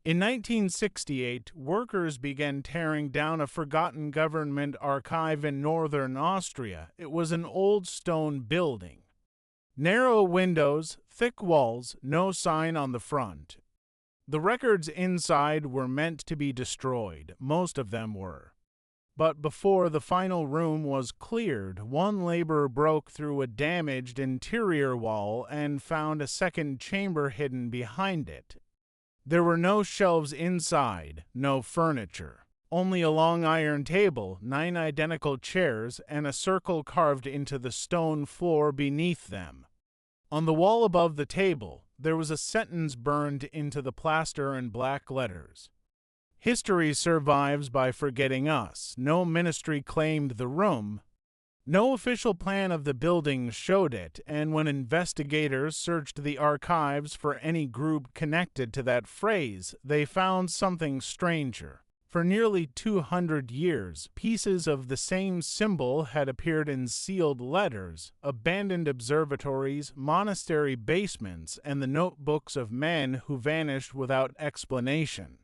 In 1968, workers began tearing down a forgotten government archive in northern Austria. It was an old stone building. Narrow windows, thick walls, no sign on the front. The records inside were meant to be destroyed, most of them were. But before the final room was cleared, one laborer broke through a damaged interior wall and found a second chamber hidden behind it. There were no shelves inside, no furniture, only a long iron table, 9 identical chairs, and a circle carved into the stone floor beneath them. On the wall above the table, there was a sentence burned into the plaster in black letters. History survives by forgetting us. No ministry claimed the room. No official plan of the building showed it, and when investigators searched the archives for any group connected to that phrase, they found something stranger. For nearly 200 years, pieces of the same symbol had appeared in sealed letters, abandoned observatories, monastery basements, and the notebooks of men who vanished without explanation.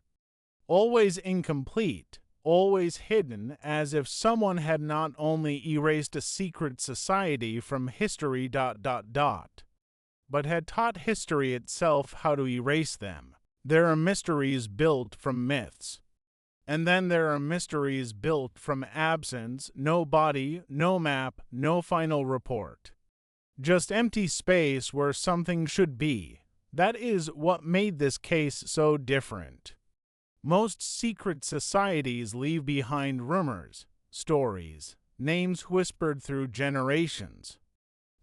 Always incomplete, always hidden, as if someone had not only erased a secret society from history ... but had taught history itself how to erase them. There are mysteries built from myths. And then there are mysteries built from absence, no body, no map, no final report. Just empty space where something should be. That is what made this case so different. Most secret societies leave behind rumors, stories, names whispered through generations.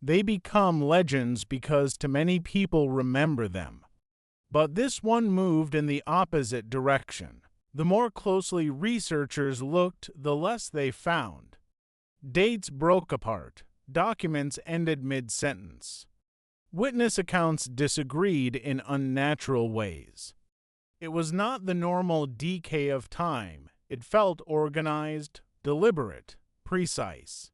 They become legends because too many people remember them. But this one moved in the opposite direction. The more closely researchers looked, the less they found. Dates broke apart. Documents ended mid-sentence. Witness accounts disagreed in unnatural ways. It was not the normal decay of time. It felt organized, deliberate, precise.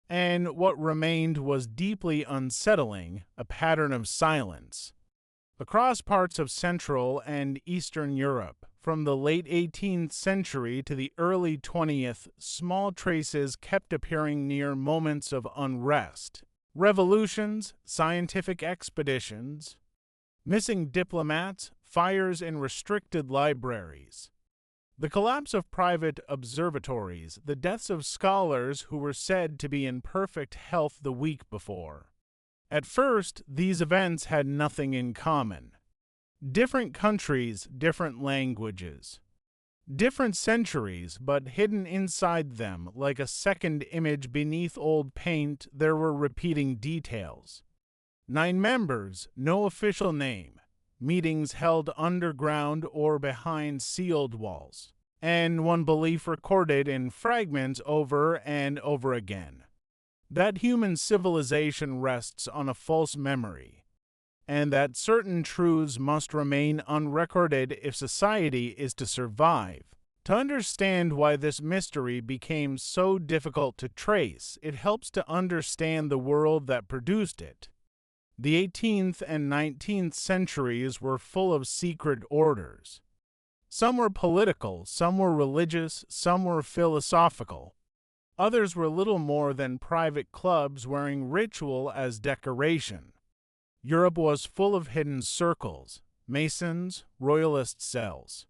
And what remained was deeply unsettling, a pattern of silence. Across parts of Central and Eastern Europe, from the late 18th century to the early 20th, small traces kept appearing near moments of unrest. Revolutions, scientific expeditions, missing diplomats, fires in restricted libraries. The collapse of private observatories, the deaths of scholars who were said to be in perfect health the week before. At first, these events had nothing in common. Different countries, different languages. Different centuries, but hidden inside them, like a second image beneath old paint, there were repeating details. 9 members, no official name. Meetings held underground or behind sealed walls, and one belief recorded in fragments over and over again. That human civilization rests on a false memory, and that certain truths must remain unrecorded if society is to survive. To understand why this mystery became so difficult to trace, it helps to understand the world that produced it. The 18th and 19th centuries were full of secret orders. Some were political, some were religious, some were philosophical. Others were little more than private clubs wearing ritual as decoration. Europe was full of hidden circles, masons, royalist cells,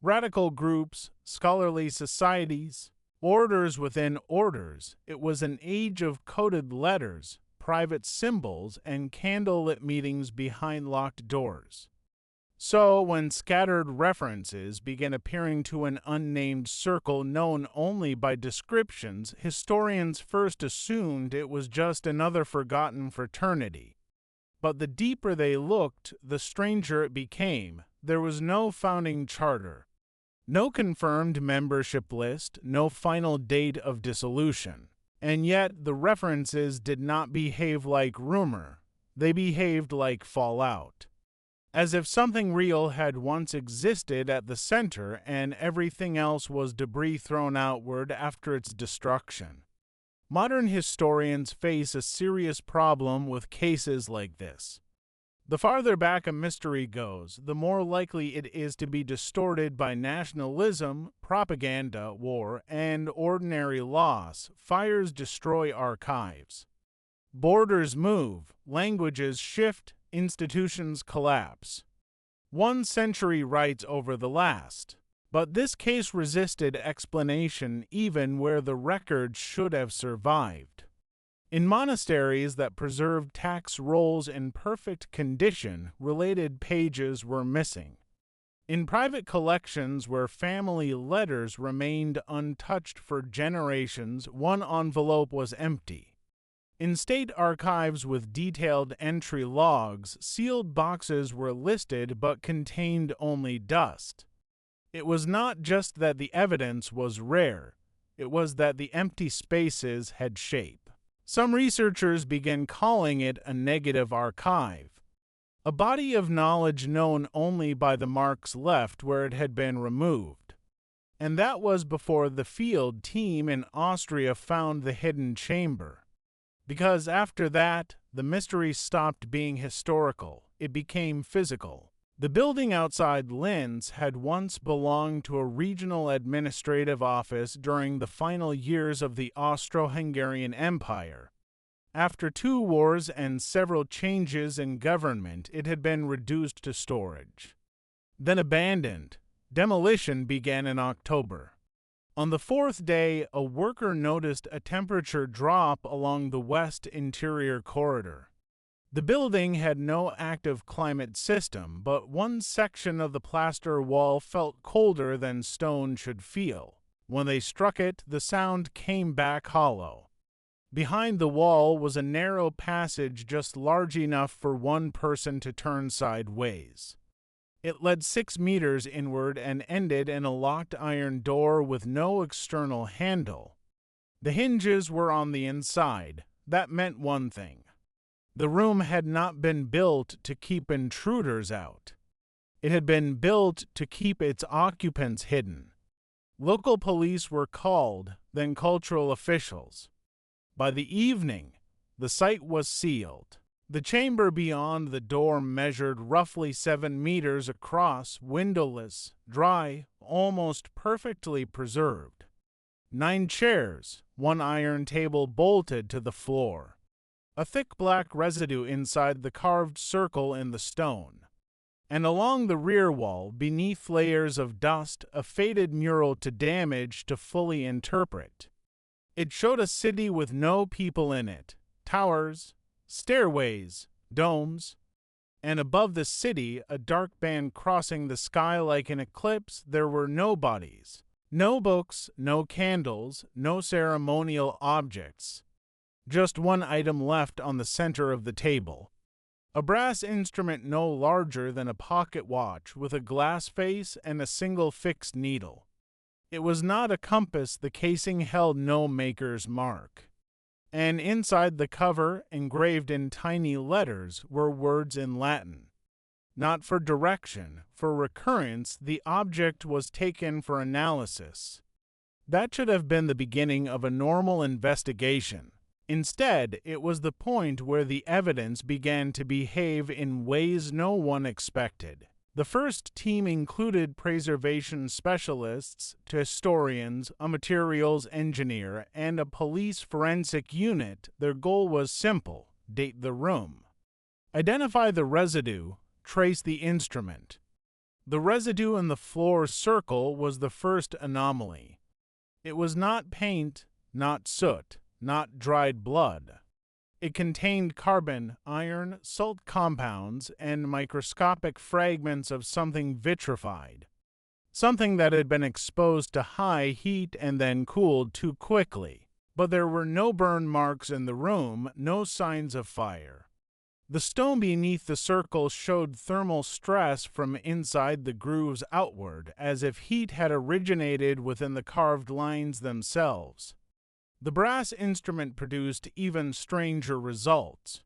radical groups, scholarly societies, orders within orders. It was an age of coded letters, private symbols, and candlelit meetings behind locked doors. So, when scattered references began appearing to an unnamed circle known only by descriptions, historians first assumed it was just another forgotten fraternity. But the deeper they looked, the stranger it became. There was no founding charter, no confirmed membership list, no final date of dissolution. And yet, the references did not behave like rumor. They behaved like fallout. As if something real had once existed at the center and everything else was debris thrown outward after its destruction. Modern historians face a serious problem with cases like this. The farther back a mystery goes, the more likely it is to be distorted by nationalism, propaganda, war, and ordinary loss. Fires destroy archives. Borders move, languages shift, institutions collapse. One century rides over the last. But this case resisted explanation even where the records should have survived. In monasteries that preserved tax rolls in perfect condition, related pages were missing. In private collections where family letters remained untouched for generations, one envelope was empty. In state archives with detailed entry logs, sealed boxes were listed but contained only dust. It was not just that the evidence was rare, it was that the empty spaces had shape. Some researchers began calling it a negative archive, a body of knowledge known only by the marks left where it had been removed. And that was before the field team in Austria found the hidden chamber. Because after that, the mystery stopped being historical, it became physical. The building outside Linz had once belonged to a regional administrative office during the final years of the Austro-Hungarian Empire. After 2 wars and several changes in government, it had been reduced to storage. Then abandoned. Demolition began in October. On the 4th day, a worker noticed a temperature drop along the west interior corridor. The building had no active climate system, but one section of the plaster wall felt colder than stone should feel. When they struck it, the sound came back hollow. Behind the wall was a narrow passage just large enough for one person to turn sideways. It led 6 meters inward and ended in a locked iron door with no external handle. The hinges were on the inside. That meant one thing. The room had not been built to keep intruders out. It had been built to keep its occupants hidden. Local police were called, then cultural officials. By the evening, the site was sealed. The chamber beyond the door measured roughly 7 meters across, windowless, dry, almost perfectly preserved. 9 chairs, 1 iron table bolted to the floor. A thick black residue inside the carved circle in the stone. And along the rear wall, beneath layers of dust, a faded mural too damaged to fully interpret. It showed a city with no people in it, towers, stairways, domes, and above the city, a dark band crossing the sky like an eclipse. There were no bodies, no books, no candles, no ceremonial objects. Just one item left on the center of the table. A brass instrument no larger than a pocket watch with a glass face and a single fixed needle. It was not a compass, the casing held no maker's mark. And inside the cover, engraved in tiny letters, were words in Latin. Not for direction, for recurrence, the object was taken for analysis. That should have been the beginning of a normal investigation. Instead, it was the point where the evidence began to behave in ways no one expected. The first team included preservation specialists, historians, a materials engineer, and a police forensic unit. Their goal was simple: date the room. Identify the residue, trace the instrument. The residue in the floor circle was the first anomaly. It was not paint, not soot, not dried blood. It contained carbon, iron, salt compounds, and microscopic fragments of something vitrified, something that had been exposed to high heat and then cooled too quickly. But there were no burn marks in the room, no signs of fire. The stone beneath the circle showed thermal stress from inside the grooves outward, as if heat had originated within the carved lines themselves. The brass instrument produced even stranger results.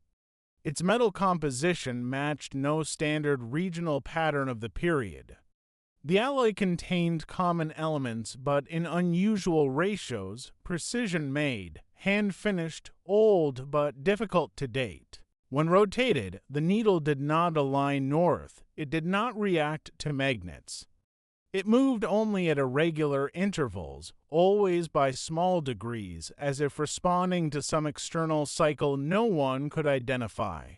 Its metal composition matched no standard regional pattern of the period. The alloy contained common elements, but in unusual ratios, precision-made, hand-finished, old but difficult to date. When rotated, the needle did not align north. It did not react to magnets. It moved only at irregular intervals, always by small degrees, as if responding to some external cycle no one could identify.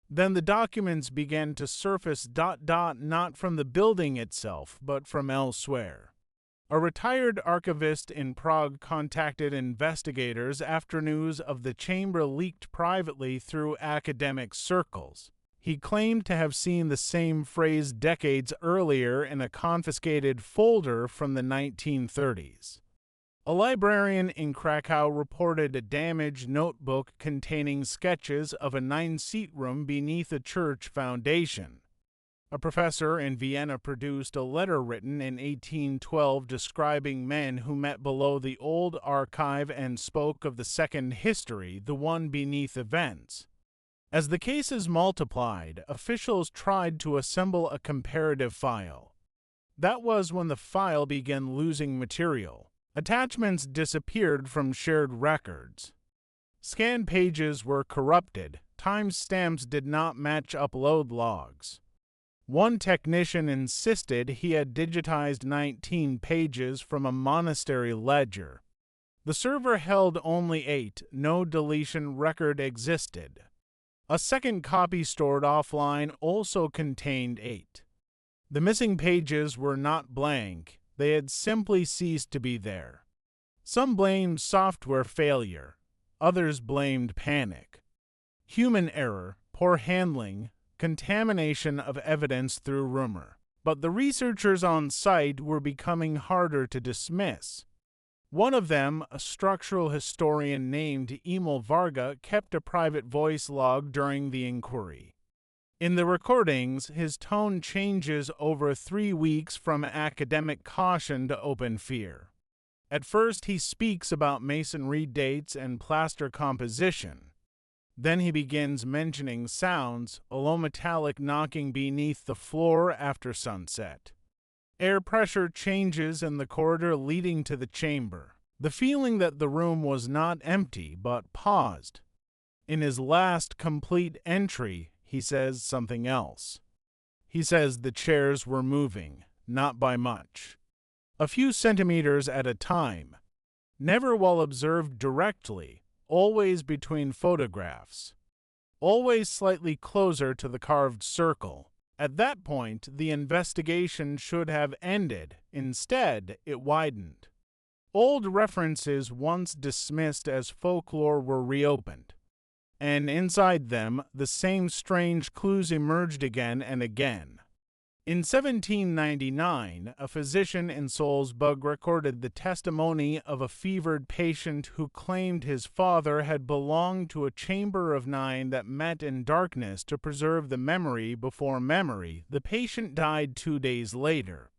Then the documents began to surface not from the building itself, but from elsewhere. A retired archivist in Prague contacted investigators after news of the chamber leaked privately through academic circles. He claimed to have seen the same phrase decades earlier in a confiscated folder from the 1930s. A librarian in Krakow reported a damaged notebook containing sketches of a 9-seat room beneath a church foundation. A professor in Vienna produced a letter written in 1812 describing men who met below the old archive and spoke of the second history, the one beneath events. As the cases multiplied, officials tried to assemble a comparative file. That was when the file began losing material. Attachments disappeared from shared records. Scanned pages were corrupted. Timestamps did not match upload logs. One technician insisted he had digitized 19 pages from a monastery ledger. The server held only 8. No deletion record existed. A second copy stored offline also contained 8. The missing pages were not blank. They had simply ceased to be there. Some blamed software failure. Others blamed panic. Human error, poor handling, contamination of evidence through rumor. But the researchers on site were becoming harder to dismiss. One of them, a structural historian named Emil Varga, kept a private voice log during the inquiry. In the recordings, his tone changes over 3 weeks from academic caution to open fear. At first, he speaks about masonry dates and plaster composition. Then he begins mentioning sounds, a low metallic knocking beneath the floor after sunset. Air pressure changes in the corridor leading to the chamber. The feeling that the room was not empty, but paused. In his last complete entry, he says something else. He says the chairs were moving, not by much. A few centimeters at a time. Never while observed directly, always between photographs. Always slightly closer to the carved circle. At that point, the investigation should have ended. Instead, it widened. Old references once dismissed as folklore were reopened. And inside them, the same strange clues emerged again and again. In 1799, a physician in Salzburg recorded the testimony of a fevered patient who claimed his father had belonged to a chamber of 9 that met in darkness to preserve the memory before memory. The patient died 2 days later.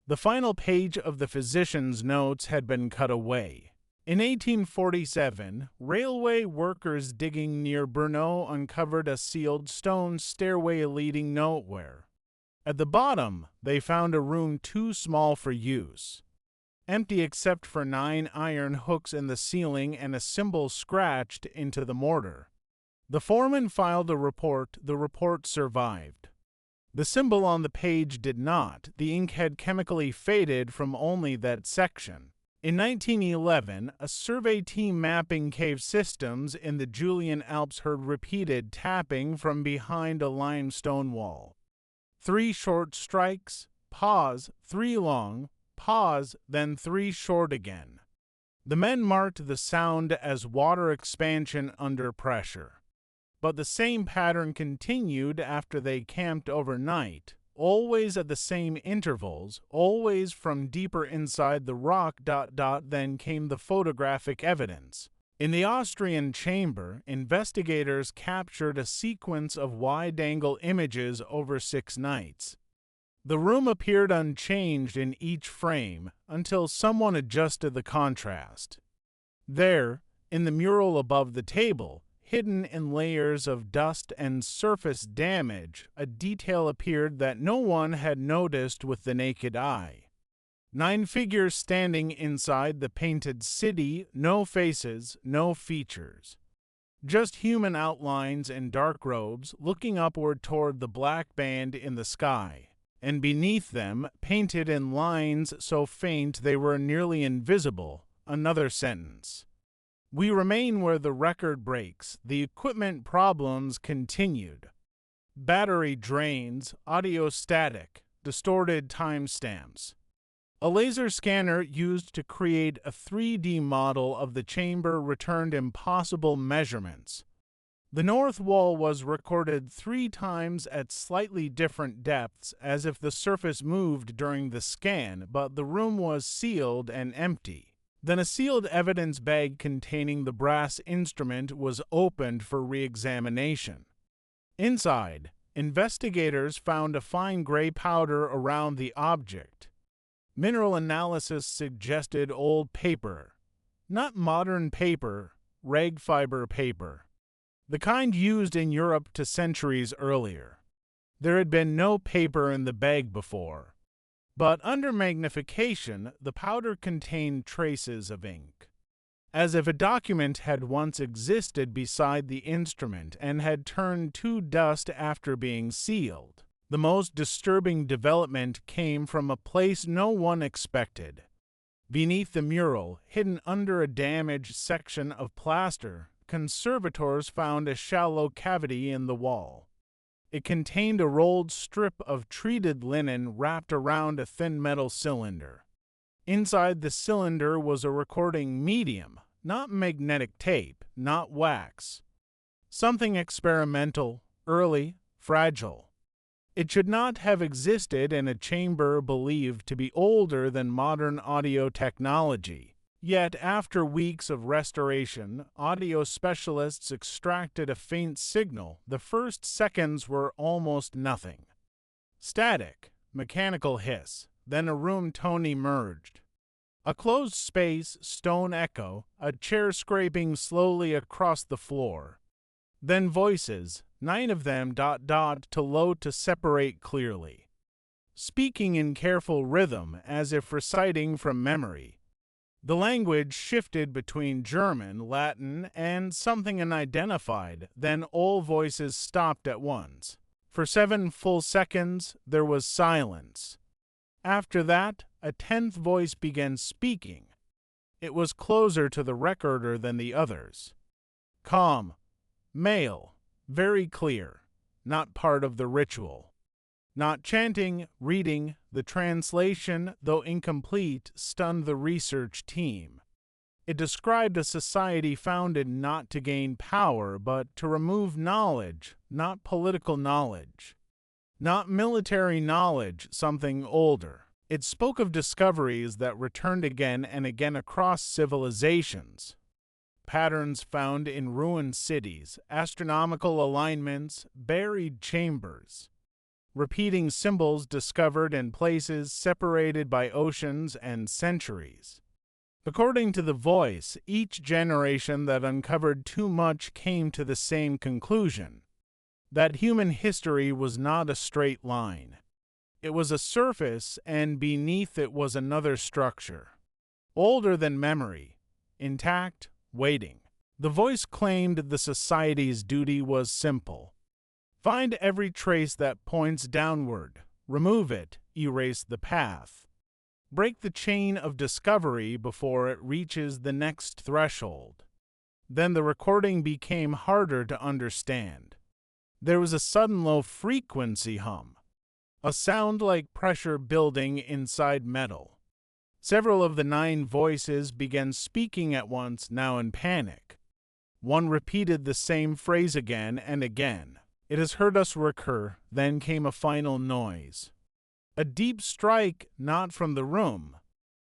The final page of the physician's notes had been cut away. In 1847, railway workers digging near Brno uncovered a sealed stone stairway leading nowhere. At the bottom, they found a room too small for use, empty except for 9 iron hooks in the ceiling and a symbol scratched into the mortar. The foreman filed a report. The report survived. The symbol on the page did not. The ink had chemically faded from only that section. In 1911, a survey team mapping cave systems in the Julian Alps heard repeated tapping from behind a limestone wall. 3 short strikes, pause, 3 long, pause, then 3 short again. The men marked the sound as water expansion under pressure. But the same pattern continued after they camped overnight, always at the same intervals, always from deeper inside the rock. Then came the photographic evidence. In the Austrian chamber, investigators captured a sequence of wide-angle images over 6 nights. The room appeared unchanged in each frame until someone adjusted the contrast. There, in the mural above the table, hidden in layers of dust and surface damage, a detail appeared that no one had noticed with the naked eye. 9 figures standing inside the painted city, no faces, no features. Just human outlines in dark robes looking upward toward the black band in the sky, and beneath them, painted in lines so faint they were nearly invisible, another sentence. We remain where the record breaks. The equipment problems continued. Battery drains, audio static, distorted timestamps. A laser scanner used to create a 3D model of the chamber returned impossible measurements. The north wall was recorded 3 times at slightly different depths, as if the surface moved during the scan, but the room was sealed and empty. Then a sealed evidence bag containing the brass instrument was opened for re-examination. Inside, investigators found a fine gray powder around the object. Mineral analysis suggested old paper, not modern paper, rag fiber paper, the kind used in Europe to centuries earlier. There had been no paper in the bag before, but under magnification, the powder contained traces of ink, as if a document had once existed beside the instrument and had turned to dust after being sealed. The most disturbing development came from a place no one expected. Beneath the mural, hidden under a damaged section of plaster, conservators found a shallow cavity in the wall. It contained a rolled strip of treated linen wrapped around a thin metal cylinder. Inside the cylinder was a recording medium, not magnetic tape, not wax. Something experimental, early, fragile. It should not have existed in a chamber believed to be older than modern audio technology. Yet, after weeks of restoration, audio specialists extracted a faint signal. The first seconds were almost nothing. Static, mechanical hiss, then a room tone emerged. A closed space, stone echo, a chair scraping slowly across the floor. Then voices, 9 of them ... to low to separate clearly. Speaking in careful rhythm, as if reciting from memory. The language shifted between German, Latin, and something unidentified, then all voices stopped at once. For 7 full seconds, there was silence. After that, a 10th voice began speaking. It was closer to the recorder than the others. Calm, male, very clear, not part of the ritual. Not chanting, reading, the translation, though incomplete, stunned the research team. It described a society founded not to gain power, but to remove knowledge, not political knowledge. Not military knowledge, something older. It spoke of discoveries that returned again and again across civilizations. Patterns found in ruined cities, astronomical alignments, buried chambers. Repeating symbols discovered in places separated by oceans and centuries. According to the voice, each generation that uncovered too much came to the same conclusion: that human history was not a straight line. It was a surface, and beneath it was another structure. Older than memory, intact, waiting. The voice claimed the society's duty was simple. Find every trace that points downward, remove it, erase the path. Break the chain of discovery before it reaches the next threshold. Then the recording became harder to understand. There was a sudden low-frequency hum, a sound like pressure building inside metal. Several of the 9 voices began speaking at once, now in panic. One repeated the same phrase again and again. It has heard us recur. Then came a final noise. A deep strike, not from the room.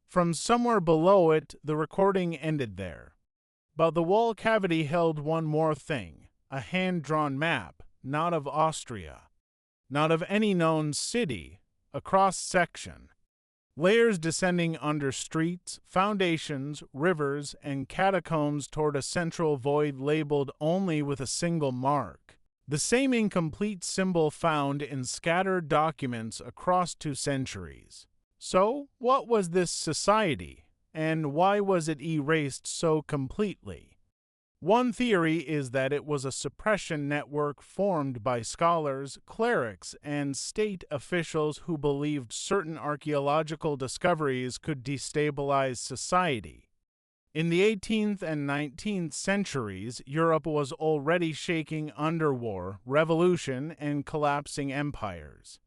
From somewhere below it, the recording ended there. But the wall cavity held one more thing, a hand-drawn map, not of Austria, not of any known city, a cross-section. Layers descending under streets, foundations, rivers, and catacombs toward a central void labeled only with a single mark. The same incomplete symbol found in scattered documents across 2 centuries. So, what was this society, and why was it erased so completely? One theory is that it was a suppression network formed by scholars, clerics, and state officials who believed certain archaeological discoveries could destabilize society. In the 18th and 19th centuries, Europe was already shaking under war, revolution, and collapsing empires.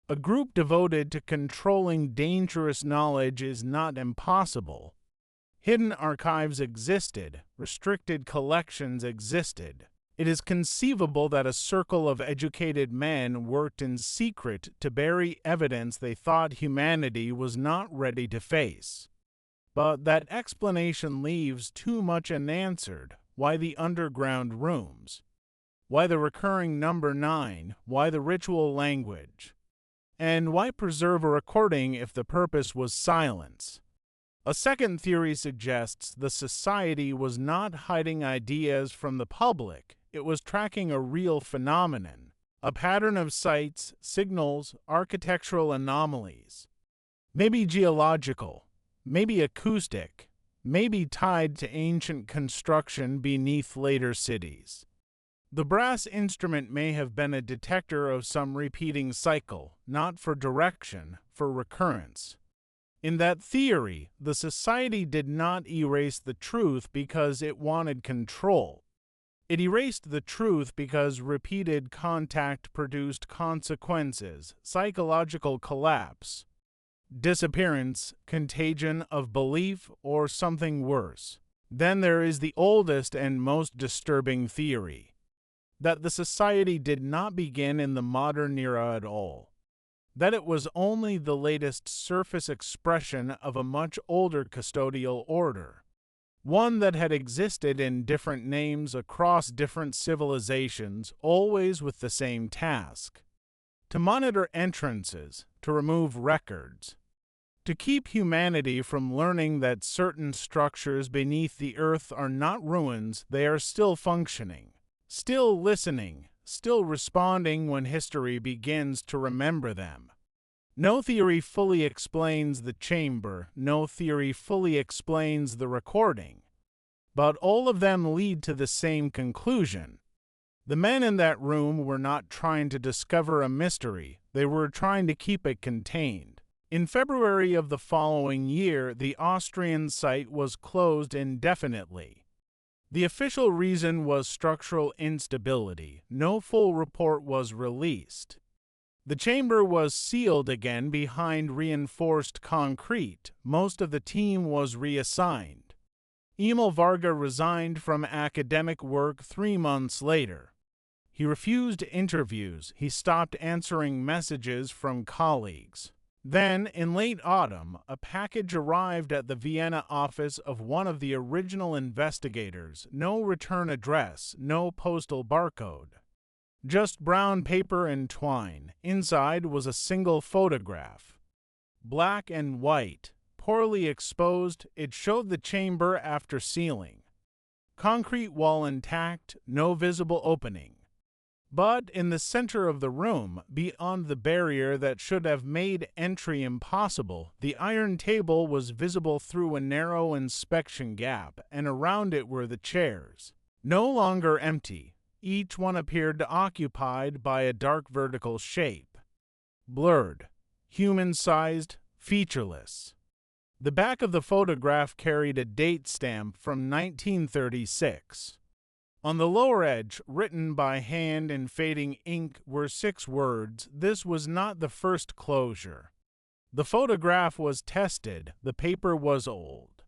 A group devoted to controlling dangerous knowledge is not impossible. Hidden archives existed, restricted collections existed. It is conceivable that a circle of educated men worked in secret to bury evidence they thought humanity was not ready to face. But that explanation leaves too much unanswered. Why the underground rooms? Why the recurring number 9? Why the ritual language? And why preserve a recording if the purpose was silence? A second theory suggests the society was not hiding ideas from the public, it was tracking a real phenomenon, a pattern of sites, signals, architectural anomalies. Maybe geological, maybe acoustic, maybe tied to ancient construction beneath later cities. The brass instrument may have been a detector of some repeating cycle, not for direction, for recurrence. In that theory, the society did not erase the truth because it wanted control. It erased the truth because repeated contact produced consequences, psychological collapse, disappearance, contagion of belief, or something worse. Then there is the oldest and most disturbing theory, that the society did not begin in the modern era at all. That it was only the latest surface expression of a much older custodial order, one that had existed in different names across different civilizations, always with the same task: to monitor entrances, to remove records, to keep humanity from learning that certain structures beneath the earth are not ruins, they are still functioning, still listening, still responding when history begins to remember them. No theory fully explains the chamber, no theory fully explains the recording, but all of them lead to the same conclusion. The men in that room were not trying to discover a mystery, they were trying to keep it contained. In February of the following year, the Austrian site was closed indefinitely. The official reason was structural instability. No full report was released. The chamber was sealed again behind reinforced concrete. Most of the team was reassigned. Emil Varga resigned from academic work 3 months later. He refused interviews. He stopped answering messages from colleagues. Then, in late autumn, a package arrived at the Vienna office of one of the original investigators. No return address, no postal barcode. Just brown paper and twine. Inside was a single photograph. Black and white, poorly exposed, it showed the chamber after sealing. Concrete wall intact, no visible opening. But in the center of the room, beyond the barrier that should have made entry impossible, the iron table was visible through a narrow inspection gap, and around it were the chairs. No longer empty, each one appeared occupied by a dark vertical shape. Blurred, human-sized, featureless. The back of the photograph carried a date stamp from 1936. On the lower edge, written by hand in fading ink, were 6 words. This was not the first closure. The photograph was tested. The paper was old.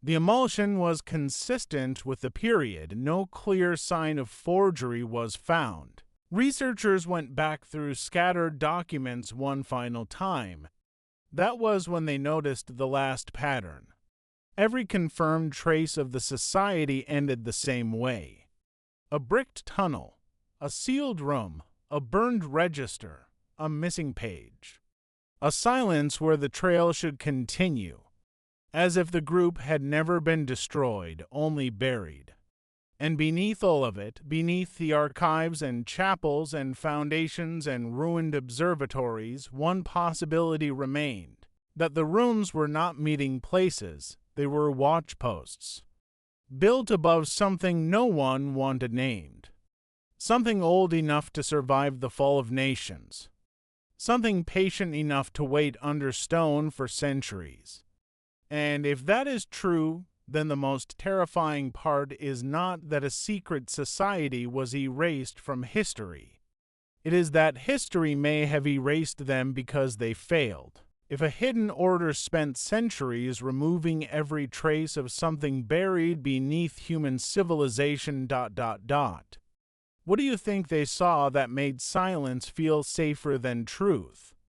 The emulsion was consistent with the period. No clear sign of forgery was found. Researchers went back through scattered documents one final time. That was when they noticed the last pattern. Every confirmed trace of the society ended the same way. A bricked tunnel, a sealed room, a burned register, a missing page. A silence where the trail should continue, as if the group had never been destroyed, only buried. And beneath all of it, beneath the archives and chapels and foundations and ruined observatories, one possibility remained, that the rooms were not meeting places, they were watch posts. built above something no one wanted named, something old enough to survive the fall of nations, something patient enough to wait under stone for centuries. And if that is true, then the most terrifying part is not that a secret society was erased from history. It is that history may have erased them because they failed. If a hidden order spent centuries removing every trace of something buried beneath human civilization, what do you think they saw that made silence feel safer than truth?